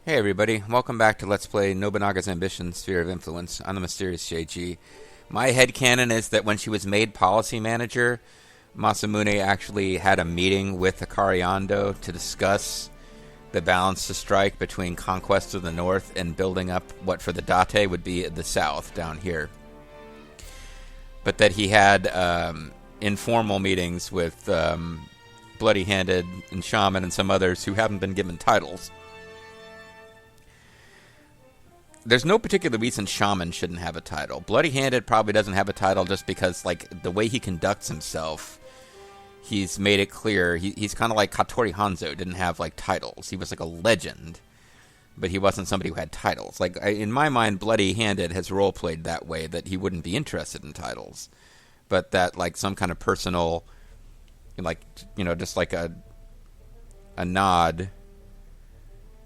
Hey everybody, welcome back to Let's Play Nobunaga's Ambition, Sphere of Influence on the Mysterious JG. My headcanon is that when she was made policy manager, Masamune actually had a meeting with Akari Ando to discuss the balance to strike between conquest of the north and building up what for the Date would be the south down here. But that he had informal meetings with Bloody Handed and Shaman and some others who haven't been given titles. There's no particular reason Shaman shouldn't have a title. Bloody Handed probably doesn't have a title just because, like, the way he conducts himself, he's made it clear. He's kind of like Katori Hanzo, didn't have, like, titles. He was like a legend, but he wasn't somebody who had titles. Like, in my mind, Bloody Handed has role-played that way, that he wouldn't be interested in titles, but that, like, some kind of personal, like, you know, just like a nod,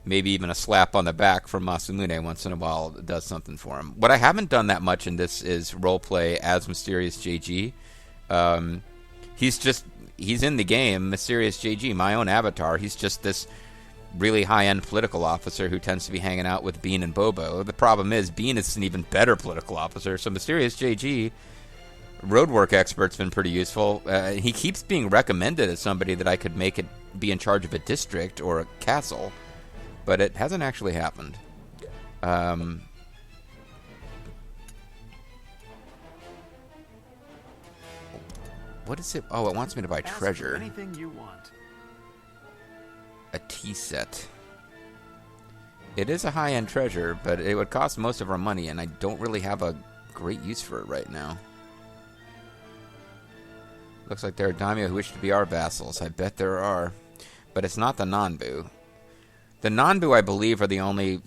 maybe even a slap on the back from Masamune once in a while does something for him. What I haven't done that much in this is roleplay as Mysterious JG. He's in the game, Mysterious JG, my own avatar. He's just this really high-end political officer who tends to be hanging out with Bean and Bobo. The problem is, Bean is an even better political officer, so Mysterious JG, roadwork expert's been pretty useful. He keeps being recommended as somebody that I could make it be in charge of a district or a castle, but it hasn't actually happened. What is it? Oh, it wants me to buy treasure. Anything you want. A tea set. It is a high-end treasure, but it would cost most of our money, and I don't really have a great use for it right now. Looks like there are daimyo who wish to be our vassals. I bet there are. But it's not the Nanbu. The Nanbu, I believe, are the only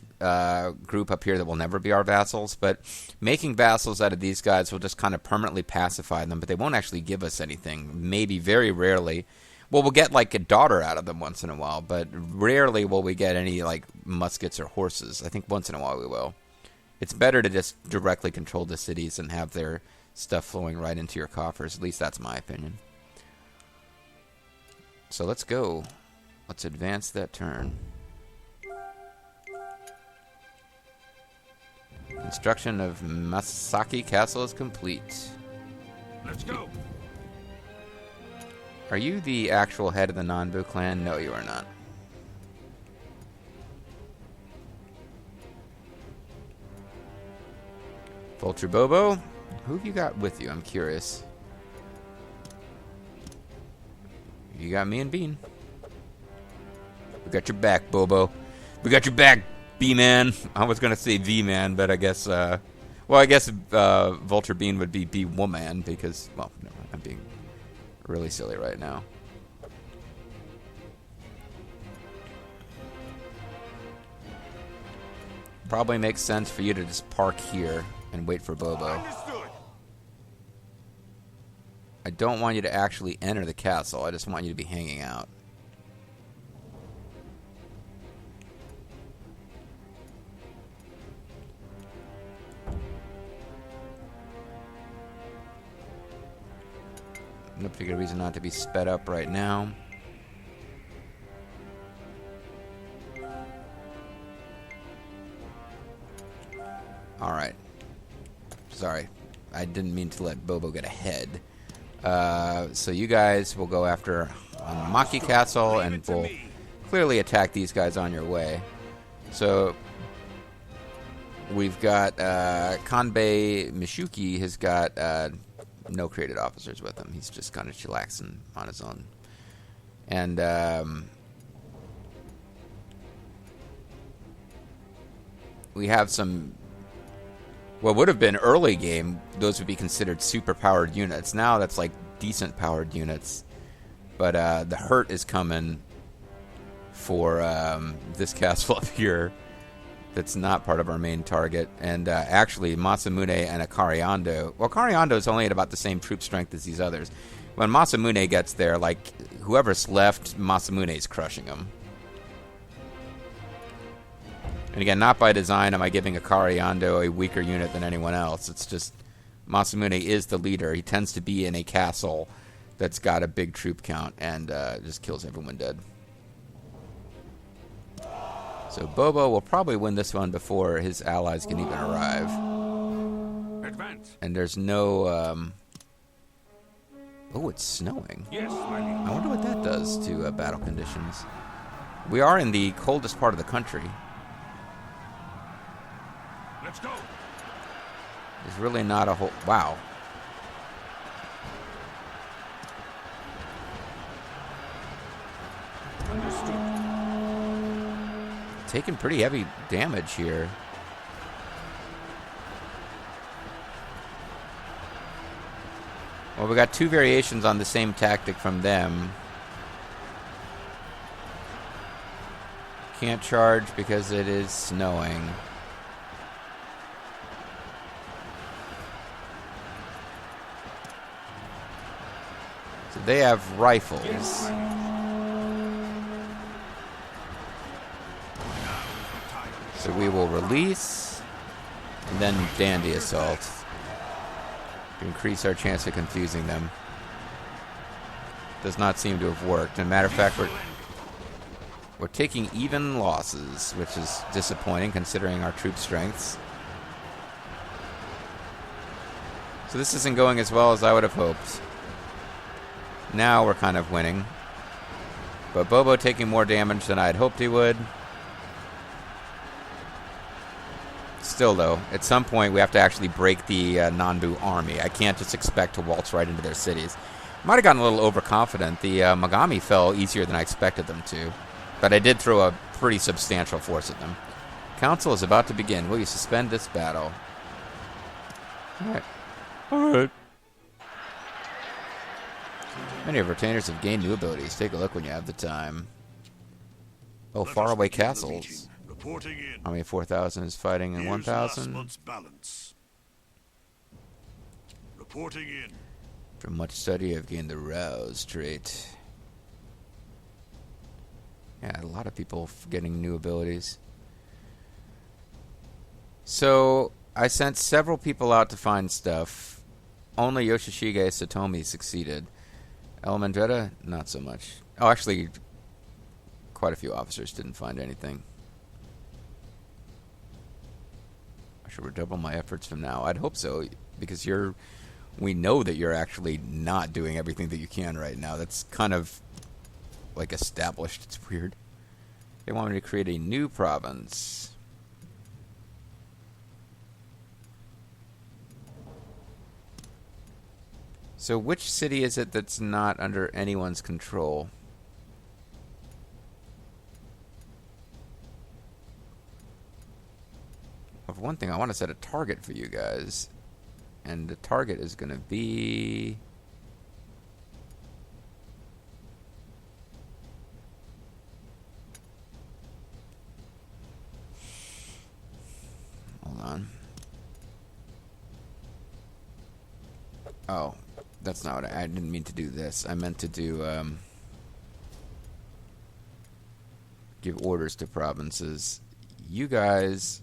group up here that will never be our vassals, but making vassals out of these guys will just kind of permanently pacify them, but they won't actually give us anything. Maybe, very rarely. Well, we'll get, like, a daughter out of them once in a while, but rarely will we get any, like, muskets or horses. I think once in a while we will. It's better to just directly control the cities and have their stuff flowing right into your coffers. At least that's my opinion. So let's go. Let's advance that turn. Construction of Masasaki Castle is complete. Let's go. Are you the actual head of the Nanbu clan? No, you are not. Vulture Bobo, who have you got with you? I'm curious. You got me and Bean. We got your back, Bobo. We got your back, B-Man. I was going to say V-Man, but I guess, well, I guess Vulture Bean would be B-Woman because, well, no, I'm being really silly right now. Probably makes sense for you to just park here and wait for Bobo. Understood. I don't want you to actually enter the castle. I just want you to be hanging out. No particular reason not to be sped up right now. Alright. Sorry. I didn't mean to let Bobo get ahead. So you guys will go after Maki Castle and will clearly attack these guys on your way. So we've got Kanbei Mishuki has got no created officers with him. He's just kind of chillaxing on his own. And we have some, what would have been early game, those would be considered super powered units. Now that's like decent powered units. But the hurt is coming for this castle up here. That's not part of our main target. And actually, Masamune and Akari Ando... Well, Akari Ando is only at about the same troop strength as these others. When Masamune gets there, like, whoever's left, Masamune's crushing him. And again, not by design am I giving Akari Ando a weaker unit than anyone else. It's just Masamune is the leader. He tends to be in a castle that's got a big troop count and just kills everyone dead. So Bobo will probably win this one before his allies can even arrive. Advance. And there's no... Oh, it's snowing. Yes, my liege. I wonder what that does to battle conditions. We are in the coldest part of the country. Let's go. There's really not a whole... Wow. Understood. Taking pretty heavy damage here. Well, we got two variations on the same tactic from them. Can't charge because it is snowing. So they have rifles. Yes, my liege. So we will release and then dandy assault to increase our chance of confusing them. Does not seem to have worked. As a matter of fact, we're taking even losses, which is disappointing considering our troop strengths. So this isn't going as well as I would have hoped. Now we're kind of winning. But Bobo taking more damage than I had hoped he would. Still, though, at some point we have to actually break the Nanbu army. I can't just expect to waltz right into their cities. Might have gotten a little overconfident. The Mogami fell easier than I expected them to. But I did throw a pretty substantial force at them. Council is about to begin. Will you suspend this battle? Alright. Alright. Many of our retainers have gained new abilities. Take a look when you have the time. Oh, faraway castles. Reporting in. How many 4,000 is fighting in 1,000? Month's balance. Reporting in. From much study, I've gained the rouse trait. Yeah, a lot of people getting new abilities. So, I sent several people out to find stuff. Only Yoshishige Satomi succeeded. Elemandretta, not so much. Oh, actually, quite a few officers didn't find anything. I should redouble my efforts from now. I'd hope so, because we know that you're actually not doing everything that you can right now. That's kind of like established. It's weird. They want me to create a new province. So which city is it that's not under anyone's control? Well, for one thing, I want to set a target for you guys. And the target is going to be... Hold on. Oh, that's not what I didn't mean to do this. I meant to do, give orders to provinces. You guys...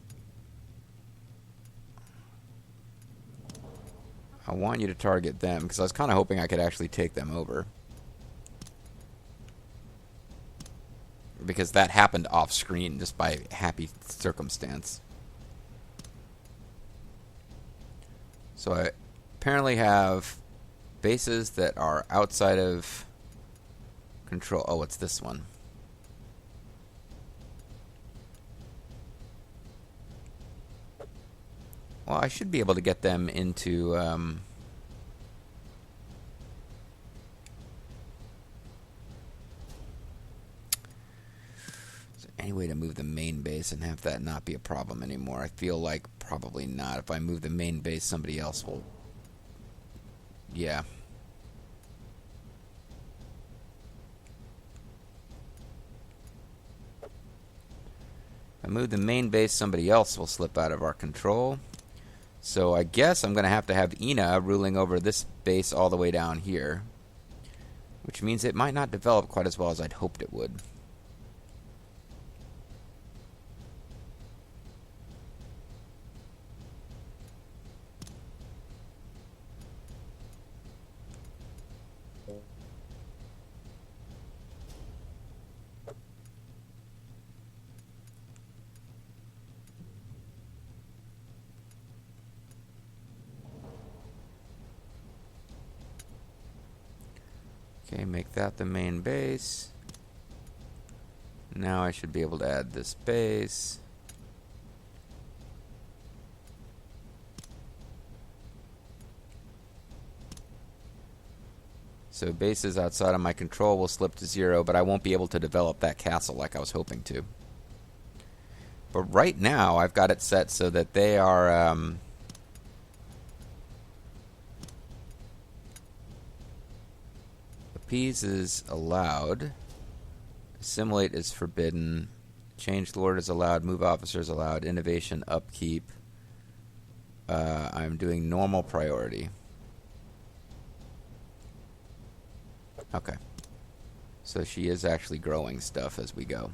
I want you to target them, because I was kind of hoping I could actually take them over. Because that happened off-screen, just by happy circumstance. So I apparently have bases that are outside of control. Oh, it's this one. Well, I should be able to get them into... Is there any way to move the main base and have that not be a problem anymore? I feel like probably not. If I move the main base, somebody else will... Yeah. If I move the main base, somebody else will slip out of our control. So I guess I'm going to have Ina ruling over this base all the way down here. Which means it might not develop quite as well as I'd hoped it would. Okay, make that the main base. Now I should be able to add this base. So bases outside of my control will slip to 0, but I won't be able to develop that castle like I was hoping to. But right now, I've got it set so that they are... appease is allowed. Assimilate is forbidden. Change lord is allowed. Move officer is allowed. Innovation, upkeep. I'm doing normal priority. Okay. So she is actually growing stuff as we go.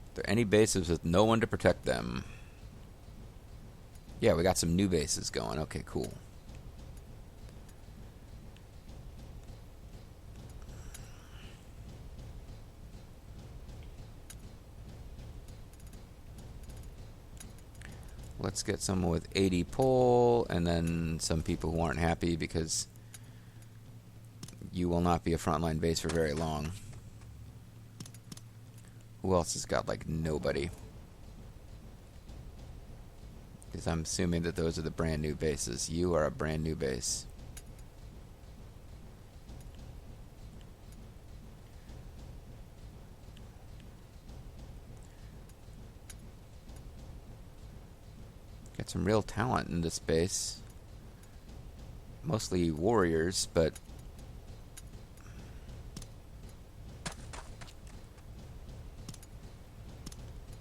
Are there any bases with no one to protect them? Yeah, we got some new bases going. Okay, cool. Let's get someone with 80 pull, and then some people who aren't happy because you will not be a frontline base for very long. Who else has got, like, nobody? Because I'm assuming that those are the brand new bases. You are a brand new base. Got some real talent in this base. Mostly warriors, but...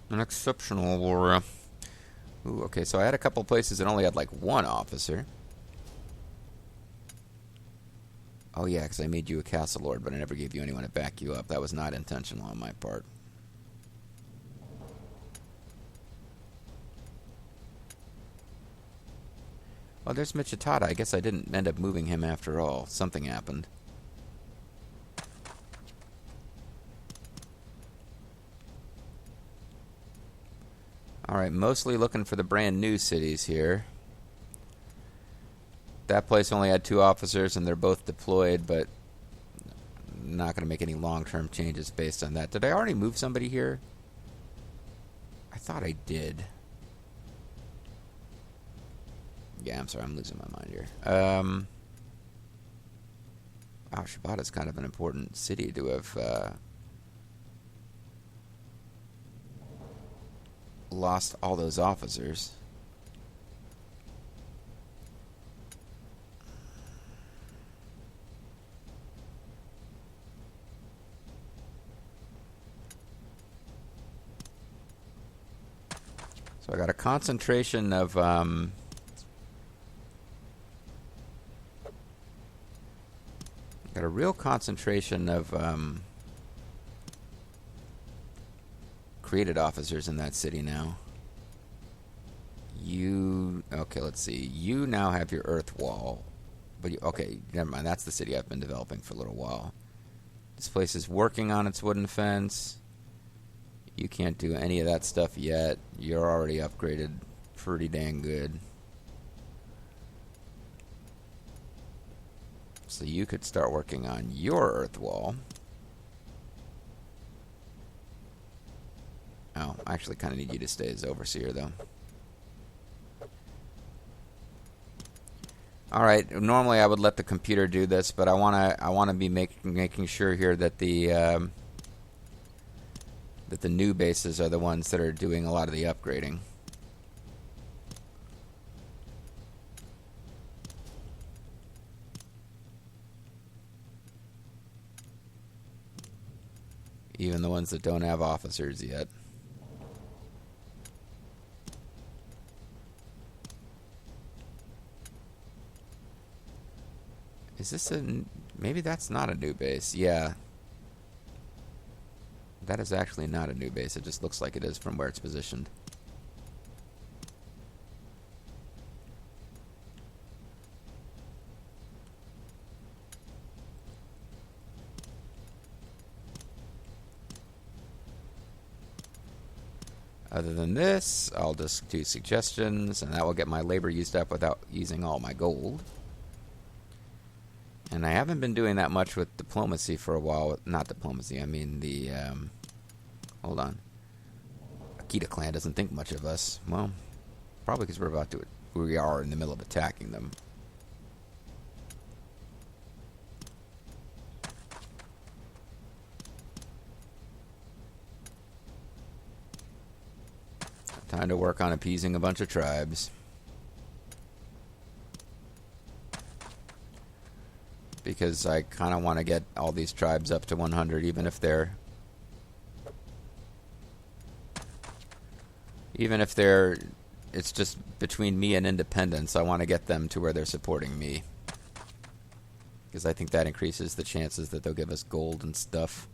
an exceptional warrior. Ooh, okay, so I had a couple places that only had like one officer. Oh yeah, because I made you a castle lord, but I never gave you anyone to back you up. That was not intentional on my part. Oh, there's Michitada. I guess I didn't end up moving him after all. Something happened. Alright, mostly looking for the brand new cities here. That place only had 2 officers and they're both deployed, but not going to make any long-term changes based on that. Did I already move somebody here? I thought I did. Yeah, I'm sorry, I'm losing my mind here. Wow, Shibata's kind of an important city to have lost all those officers. So I got a concentration of got a real concentration of created officers in that city now. You... okay, let's see. You now have your earth wall. But you, okay, never mind. That's the city I've been developing for a little while. This place is working on its wooden fence. You can't do any of that stuff yet. You're already upgraded pretty dang good. So you could start working on your earth wall. Oh, I actually kind of need you to stay as overseer, though. All right. Normally, I would let the computer do this, but I wanna be making sure here that the new bases are the ones that are doing a lot of the upgrading. Even the ones that don't have officers yet. Is this a... maybe that's not a new base. Yeah. That is actually not a new base. It just looks like it is from where it's positioned. Other than this, I'll just do suggestions, and that will get my labor used up without using all my gold. And I haven't been doing that much with diplomacy for a while. Not diplomacy, I mean the, hold on. Akita clan doesn't think much of us. Well, probably because we are in the middle of attacking them. Time to work on appeasing a bunch of tribes. Because I kind of want to get all these tribes up to 100, even if they're it's just between me and independence. I want to get them to where they're supporting me. Because I think that increases the chances that they'll give us gold and stuff.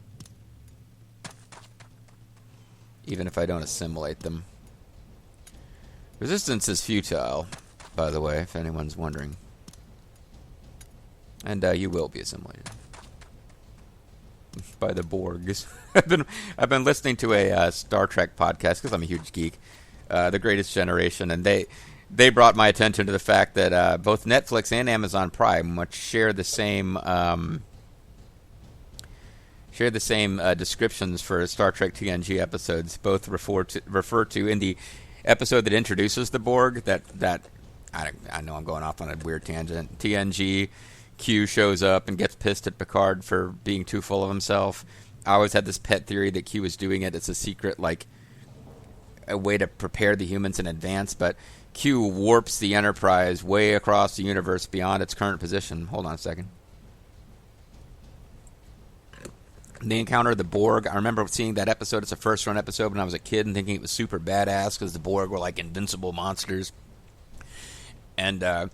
Even if I don't assimilate them. Resistance is futile, by the way, if anyone's wondering. And you will be assimilated by the Borgs. I've been listening to a Star Trek podcast because I'm a huge geek, The Greatest Generation, and they brought my attention to the fact that both Netflix and Amazon Prime, which share the same descriptions for Star Trek TNG episodes, both refer to in the episode that introduces the Borg. That I know I'm going off on a weird tangent. TNG. Q shows up and gets pissed at Picard for being too full of himself. I always had this pet theory that Q was doing it. It's a secret, like, a way to prepare the humans in advance, but Q warps the Enterprise way across the universe beyond its current position. Hold on a second. They encounter the Borg. I remember seeing that episode. It's a first-run episode when I was a kid and thinking it was super badass because the Borg were like invincible monsters. And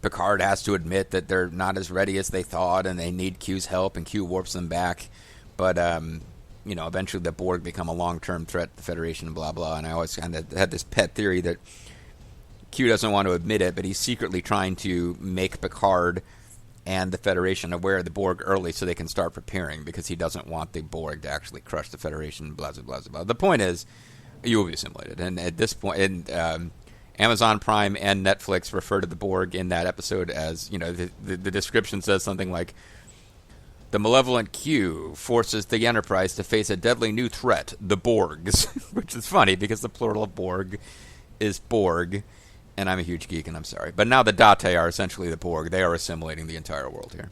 Picard has to admit that they're not as ready as they thought and they need Q's help, and Q warps them back. But, eventually the Borg become a long-term threat to the Federation and blah, blah. And I always kind of had this pet theory that Q doesn't want to admit it, but he's secretly trying to make Picard and the Federation aware of the Borg early so they can start preparing, because he doesn't want the Borg to actually crush the Federation, blah, blah, blah, blah. The point is, you will be assimilated. And at this point, Amazon Prime and Netflix refer to the Borg in that episode as, the description says something like, the malevolent Q forces the Enterprise to face a deadly new threat, the Borgs, which is funny because the plural of Borg is Borg, and I'm a huge geek and I'm sorry. But now the Date are essentially the Borg. They are assimilating the entire world here.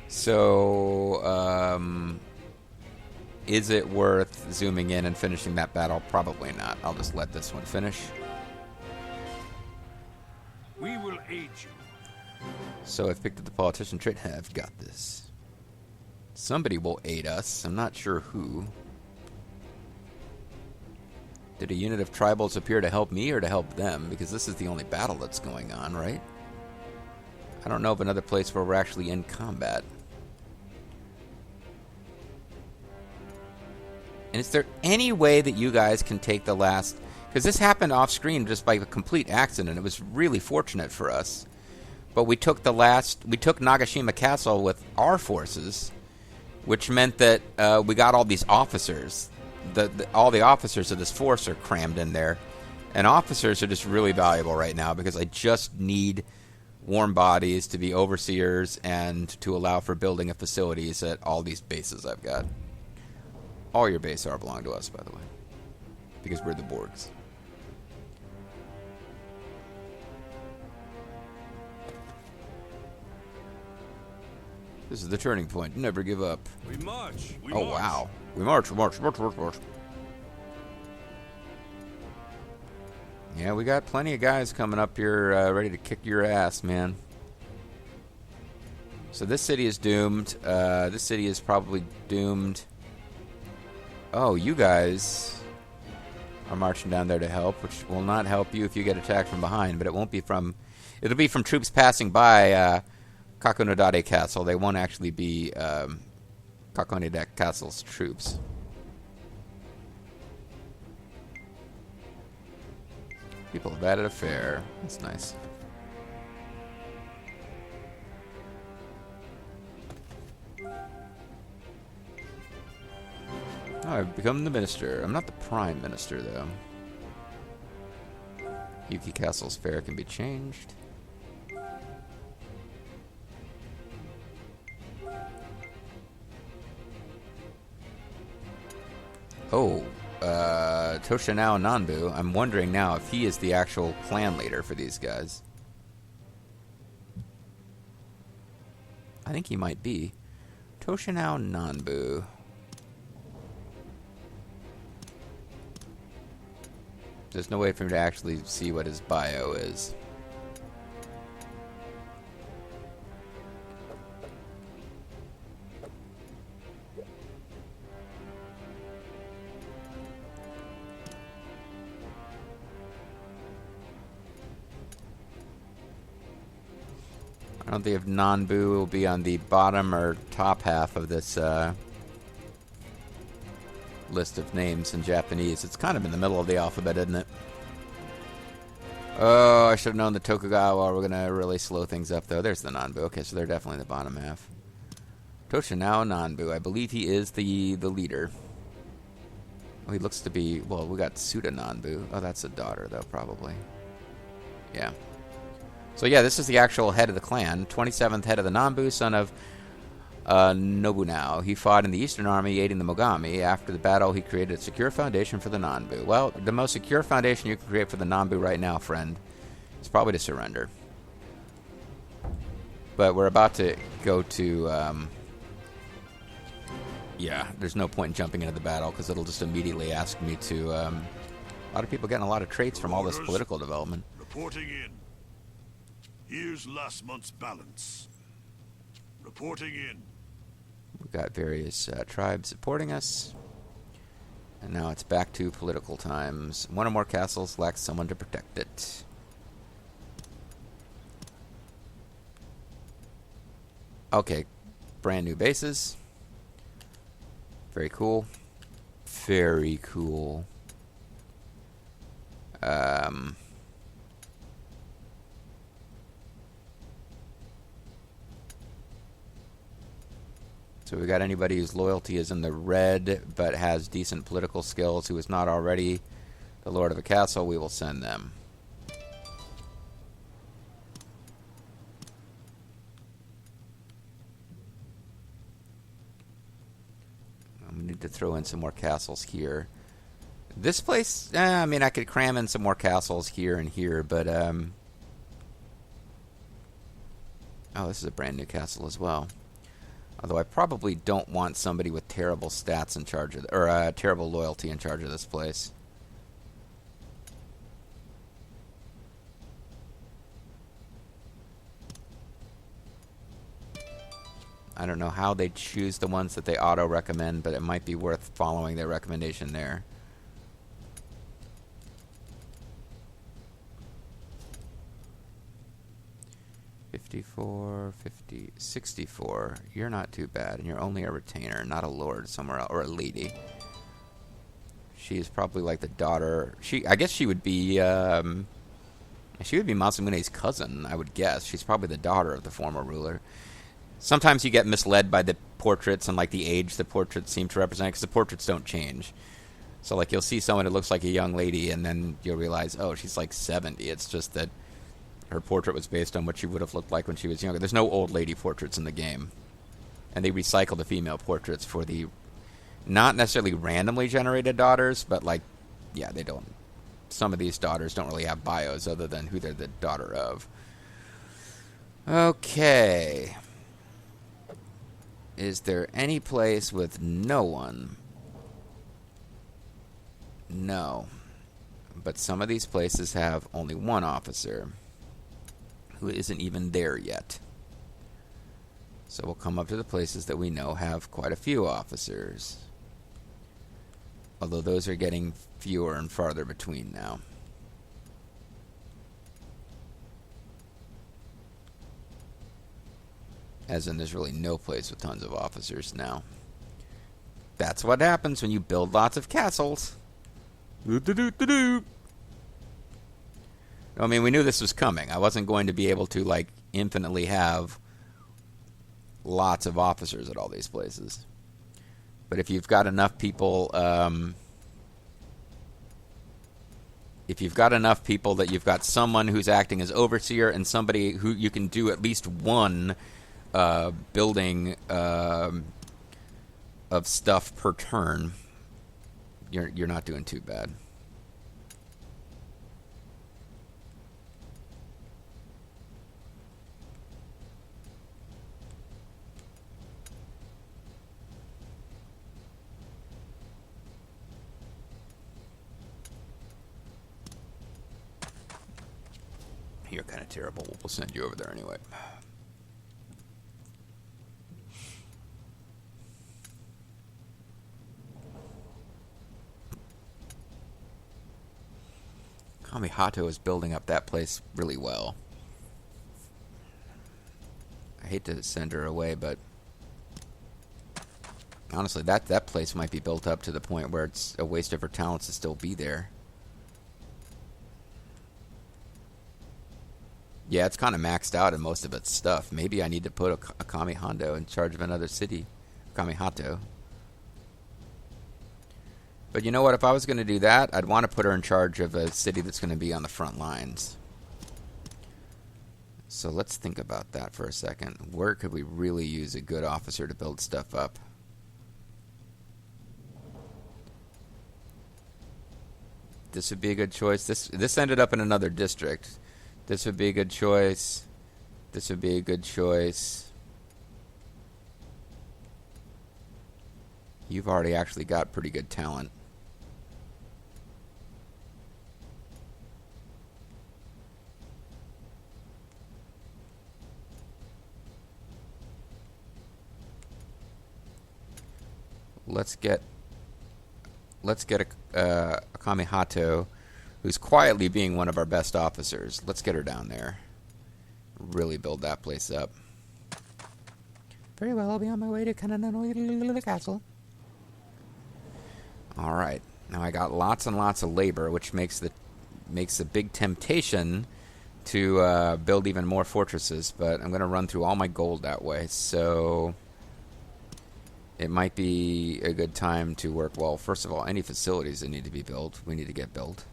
So, is it worth zooming in and finishing that battle? Probably not. I'll just let this one finish. We will aid you. So I've picked up the politician trait. I've got this. Somebody will aid us. I'm not sure who. Did a unit of tribals appear to help me or to help them? Because this is the only battle that's going on, right? I don't know of another place where we're actually in combat. And is there any way that you guys can take the last... Because this happened off screen just by a complete accident. It was really fortunate for us. But we took Nagashima Castle with our forces, which meant that we got all these officers. All the officers of this force are crammed in there. And officers are just really valuable right now because I just need warm bodies to be overseers and to allow for building of facilities at all these bases I've got. All your bases belong to us, by the way, because we're the Borgs. This is the turning point. Never give up. We march. Wow. We march. Yeah, we got plenty of guys coming up here ready to kick your ass, man. So this city is doomed. This city is probably doomed. Oh, you guys are marching down there to help, which will not help you if you get attacked from behind, but it won't be from... It'll be from troops passing by Kakunodade Castle. They won't actually be Kakunodade Castle's troops. People have added a fair. That's nice. Oh, I've become the minister. I'm not the prime minister, though. Yuki Castle's fare can be changed. Oh, Toshinao Nanbu. I'm wondering now if he is the actual clan leader for these guys. I think he might be. Toshinao Nanbu. There's no way for me to actually see what his bio is. I don't think if Nanbu will be on the bottom or top half of this list of names in Japanese. It's kind of in the middle of the alphabet, isn't it? Oh, I should have known the Tokugawa were going to really slow things up, though. There's the Nanbu. Okay, so they're definitely the bottom half. Toshinao Nanbu. I believe he is the leader. Oh, he looks to be... Well, we got Suda Nanbu. Oh, that's a daughter, though, probably. Yeah. So yeah, this is the actual head of the clan, 27th head of the Nanbu, son of Nobunaga. He fought in the Eastern Army, aiding the Mogami. After the battle, he created a secure foundation for the Nanbu. Well, the most secure foundation you can create for the Nanbu right now, friend, is probably to surrender. But we're about to go to... yeah, there's no point in jumping into the battle, because it'll just immediately ask me to... a lot of people getting a lot of traits from all this political development. Reporting in. Here's last month's balance. Reporting in. We've got various tribes supporting us. And now it's back to political times. One or more castles lacks someone to protect it. Okay, brand new bases. Very cool. Very cool. So we got anybody whose loyalty is in the red but has decent political skills who is not already the lord of a castle, we will send them. We need to throw in some more castles here. This place, I mean, I could cram in some more castles here and here, but oh, this is a brand new castle as well. Although I probably don't want somebody with terrible stats in charge of... or terrible loyalty in charge of this place. I don't know how they choose the ones that they auto-recommend, but it might be worth following their recommendation there. $54, $50, $64. You're not too bad, and you're only a retainer, not a lord somewhere else, or a lady. She is probably like the daughter. I guess she would be Masamune's cousin, I would guess. She's probably the daughter of the former ruler. Sometimes you get misled by the portraits and like the age the portraits seem to represent, because the portraits don't change. So like you'll see someone that looks like a young lady, and then you'll realize, oh, she's like 70. It's just that her portrait was based on what she would have looked like when she was younger. There's no old lady portraits in the game. And they recycle the female portraits for the not necessarily randomly generated daughters, but like, yeah, they don't. Some of these daughters don't really have bios other than who they're the daughter of. Okay. Is there any place with no one? No. But some of these places have only one officer who isn't even there yet. So we'll come up to the places that we know have quite a few officers. Although those are getting fewer and farther between now. As in, there's really no place with tons of officers now. That's what happens when you build lots of castles. I mean, we knew this was coming. I wasn't going to be able to, like, infinitely have lots of officers at all these places. But if you've got enough people, that you've got someone who's acting as overseer and somebody who you can do at least one building of stuff per turn, you're not doing too bad. You're kind of terrible. We'll send you over there anyway. Kamihato is building up that place really well. I hate to send her away, but honestly, that place might be built up to the point where it's a waste of her talents to still be there. Yeah, it's kind of maxed out in most of its stuff. Maybe I need to put a Kamihato in charge of another city. Kamihato. But you know what? If I was going to do that, I'd want to put her in charge of a city that's going to be on the front lines. So let's think about that for a second. Where could we really use a good officer to build stuff up? This would be a good choice. This ended up in another district. This would be a good choice. This would be a good choice. You've already actually got pretty good talent. Let's get a Kamihato who's quietly being one of our best officers. Let's get her down there. Really build that place up. Very well, I'll be on my way to Kananano Castle. Alright. Now I got lots and lots of labor, which makes a big temptation to build even more fortresses, but I'm going to run through all my gold that way, so it might be a good time to work. Well, first of all, any facilities that need to be built, we need to get built.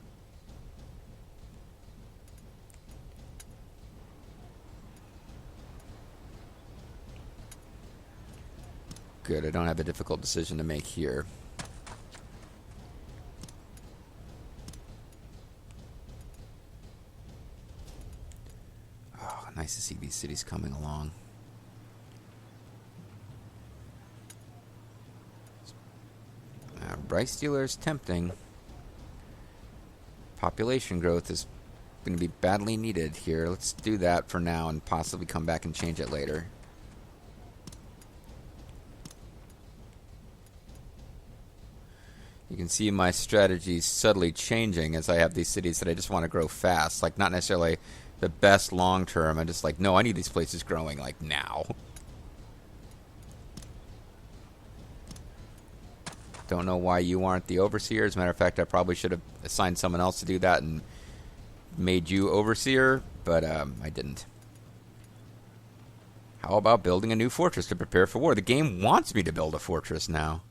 Good, I don't have a difficult decision to make here. Oh, nice to see these cities coming along. Rice dealer is tempting. Population growth is going to be badly needed here. Let's do that for now and possibly come back and change it later. You can see my strategy subtly changing as I have these cities that I just want to grow fast. Like, not necessarily the best long term. I'm just like, no, I need these places growing, like, now. Don't know why you aren't the overseer. As a matter of fact, I probably should have assigned someone else to do that and made you overseer, but I didn't. How about building a new fortress to prepare for war? The game wants me to build a fortress now.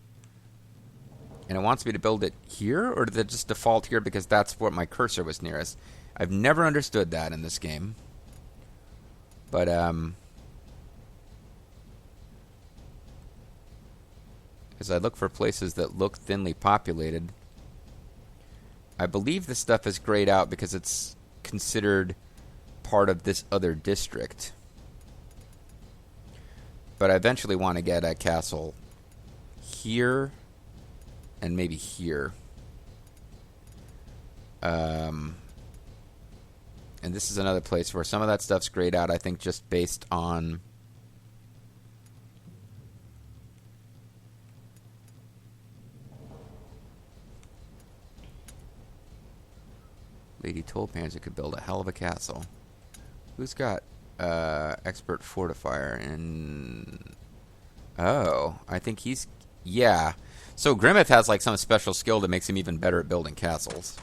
And it wants me to build it here, or did it just default here because that's what my cursor was nearest? I've never understood that in this game. But, as I look for places that look thinly populated, I believe this stuff is grayed out because it's considered part of this other district. But I eventually want to get a castle here and maybe here. And this is another place where some of that stuff's grayed out, I think, just based on Lady Tulpanzer could build a hell of a castle. Who's got expert fortifier in... Oh, I think he's... Yeah. So Grimmeth has like some special skill that makes him even better at building castles.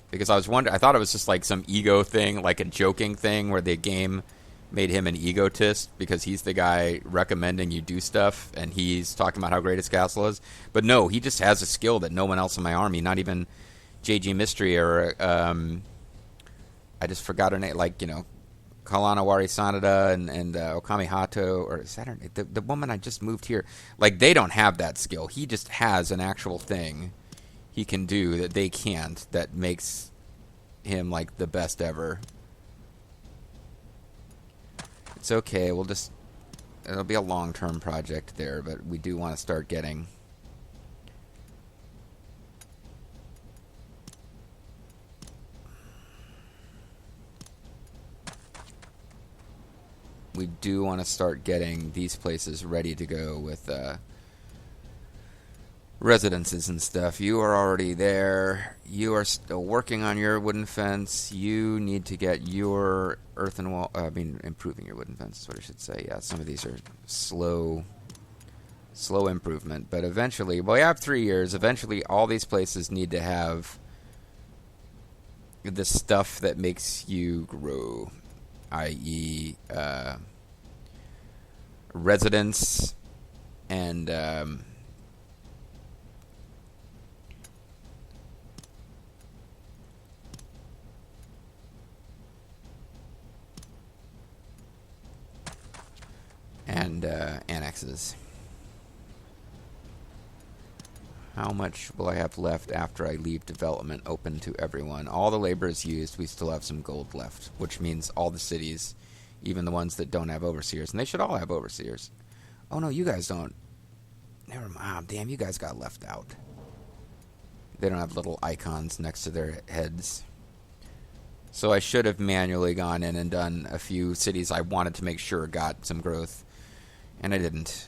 Because I was wondering, I thought it was just like some ego thing, like a joking thing where the game made him an egotist because he's the guy recommending you do stuff, and he's talking about how great his castle is. But no, he just has a skill that no one else in my army, not even JG Mystery or I just forgot her name, like, you know, Kalanawari Sanada and Okami Hato, or is that her name? The woman I just moved here. Like, they don't have that skill. He just has an actual thing he can do that they can't, that makes him, like, the best ever. It's okay. We'll just... It'll be a long-term project there, but we do want to start getting... We do want to start getting these places ready to go with residences and stuff. You are already there. You are still working on your wooden fence. You need to get your earthen wall... improving your wooden fence is what I should say. Yeah, some of these are slow improvement. But eventually, well, you have 3 years. Eventually, all these places need to have the stuff that makes you grow, i.e., residence and annexes. How much will I have left after I leave development open to everyone? All the labor is used. We still have some gold left, which means all the cities, even the ones that don't have overseers, and they should all have overseers. Oh no, you guys don't. Never mind. Oh, damn, you guys got left out. They don't have little icons next to their heads. So I should have manually gone in and done a few cities I wanted to make sure got some growth, and I didn't.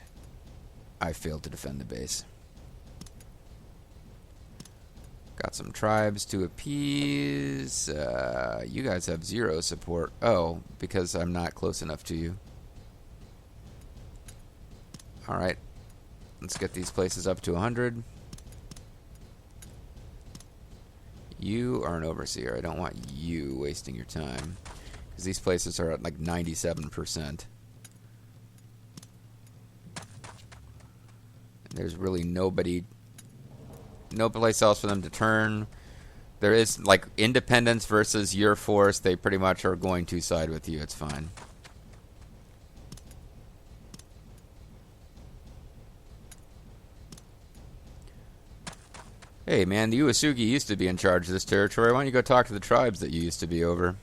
I failed to defend the base. Got some tribes to appease. You guys have 0 support. Oh, because I'm not close enough to you. Alright. Let's get these places up to 100. You are an overseer. I don't want you wasting your time, because these places are at like 97%. There's really no place else for them to turn. There is, like, independence versus your force. They pretty much are going to side with you. It's fine. Hey, man, the Uesugi used to be in charge of this territory. Why don't you go talk to the tribes that you used to be over?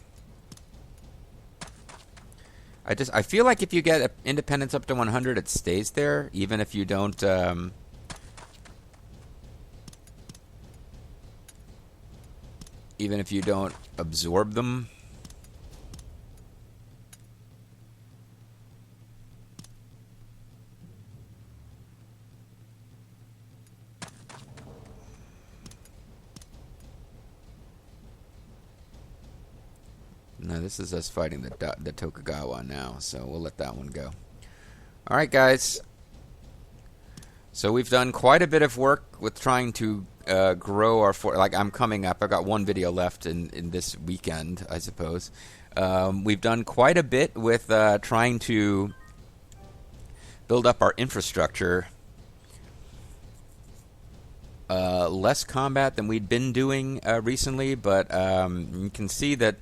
I feel like if you get independence up to 100, it stays there, even if you don't... even if you don't absorb them. No, this is us fighting the Tokugawa now, so we'll let that one go. Alright, guys. So we've done quite a bit of work with trying to grow our fort. Like, I'm coming up. I've got one video left in this weekend, I suppose. We've done quite a bit with trying to build up our infrastructure. Less combat than we'd been doing recently, but you can see that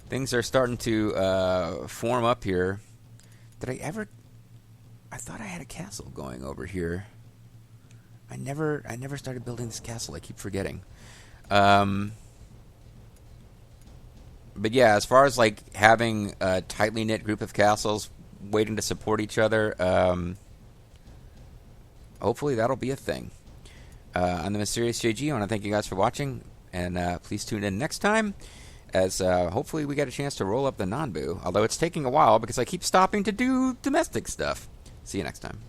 things are starting to form up here. Did I ever... I thought I had a castle going over here. I never started building this castle. I keep forgetting. But yeah, as far as like having a tightly knit group of castles waiting to support each other, hopefully that'll be a thing. I'm the Mysterious JG. I want to thank you guys for watching, and please tune in next time, as hopefully we get a chance to roll up the Nanbu. Although it's taking a while because I keep stopping to do domestic stuff. See you next time.